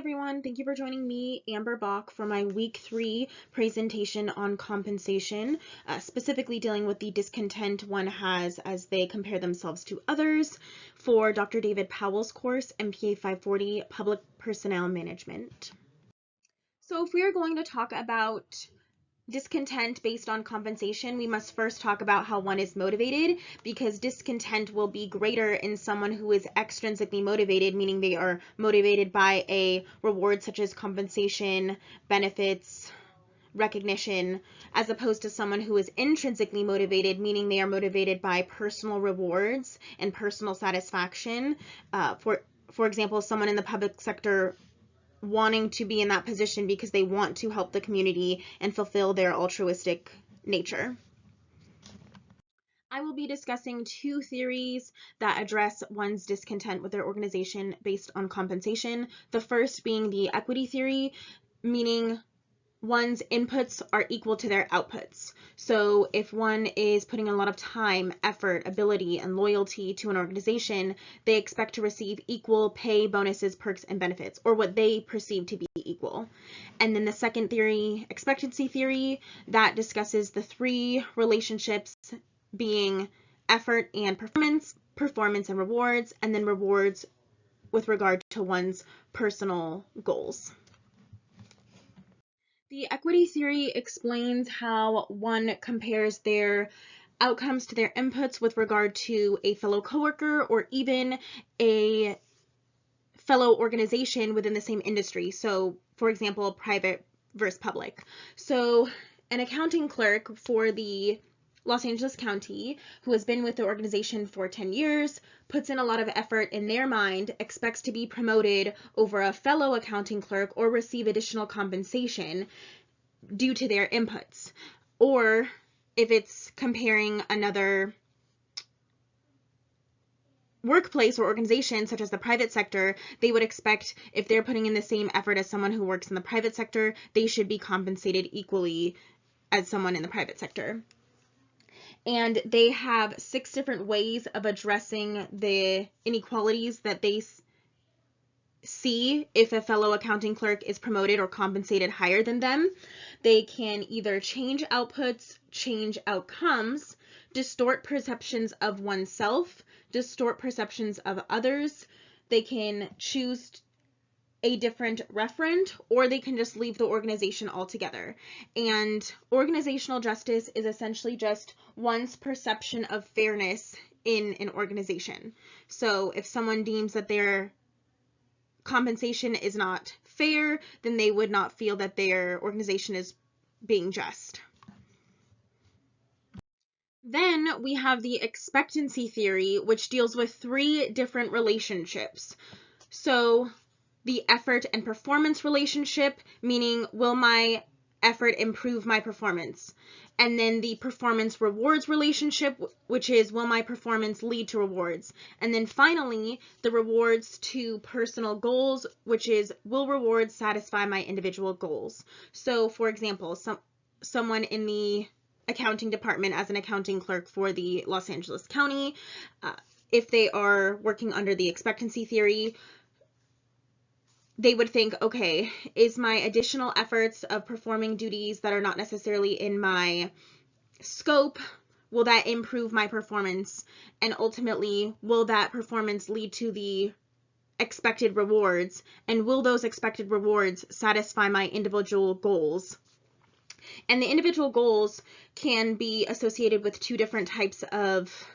everyone, thank you for joining me, Amber Bach, for my week 3 presentation on compensation, specifically dealing with the discontent one has as they compare themselves to others for Dr. David Powell's course, MPA 540, Public Personnel Management. So if we are going to talk about discontent based on compensation, we must first talk about how one is motivated, because discontent will be greater in someone who is extrinsically motivated, meaning they are motivated by a reward such as compensation, benefits, recognition, as opposed to someone who is intrinsically motivated, meaning they are motivated by personal rewards and personal satisfaction. For example, someone in the public sector wanting to be in that position because they want to help the community and fulfill their altruistic nature. I will be discussing 2 theories that address one's discontent with their organization based on compensation. The first being the equity theory, meaning one's inputs are equal to their outputs. So if one is putting a lot of time, effort, ability, and loyalty to an organization, they expect to receive equal pay, bonuses, perks, and benefits, or what they perceive to be equal. And then the second theory, expectancy theory, that discusses the 3 relationships being effort and performance, performance and rewards, and then rewards with regard to one's personal goals. The equity theory explains how one compares their outcomes to their inputs with regard to a fellow coworker or even a fellow organization within the same industry. So, for example, private versus public. So, an accounting clerk for the Los Angeles County, who has been with the organization for 10 years, puts in a lot of effort in their mind, expects to be promoted over a fellow accounting clerk or receive additional compensation due to their inputs. Or if it's comparing another workplace or organization such as the private sector, they would expect, if they're putting in the same effort as someone who works in the private sector, they should be compensated equally as someone in the private sector. And they have 6 different ways of addressing the inequalities that they see if a fellow accounting clerk is promoted or compensated higher than them. They can either change outputs, change outcomes, distort perceptions of oneself, distort perceptions of others. They can choose a different referent, or they can just leave the organization altogether. And organizational justice is essentially just one's perception of fairness in an organization. So if someone deems that their compensation is not fair, then they would not feel that their organization is being just. Then we have the expectancy theory, which deals with 3 different relationships. So the effort and performance relationship, meaning will my effort improve my performance? And then the performance rewards relationship, which is will my performance lead to rewards? And then finally, the rewards to personal goals, which is will rewards satisfy my individual goals? So for example, someone in the accounting department as an accounting clerk for the Los Angeles County, if they are working under the expectancy theory, they would think, okay, is my additional efforts of performing duties that are not necessarily in my scope, will that improve my performance? And ultimately, will that performance lead to the expected rewards? And will those expected rewards satisfy my individual goals? And the individual goals can be associated with 2 different types of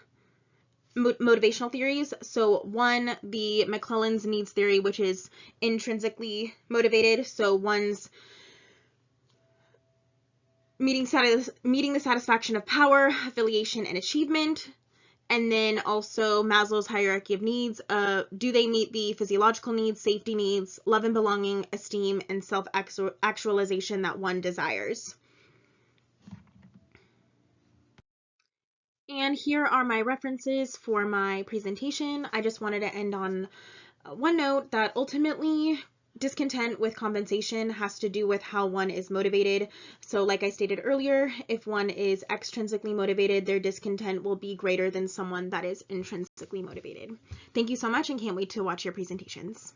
motivational theories. So one, the McClellan's needs theory, which is intrinsically motivated. So one's meeting the satisfaction of power, affiliation, and achievement. And then also Maslow's hierarchy of needs. Do they meet the physiological needs, safety needs, love and belonging, esteem, and self-actualization that one desires? And here are my references for my presentation. I just wanted to end on one note that ultimately discontent with compensation has to do with how one is motivated. So like I stated earlier, if one is extrinsically motivated, their discontent will be greater than someone that is intrinsically motivated. Thank you so much and can't wait to watch your presentations.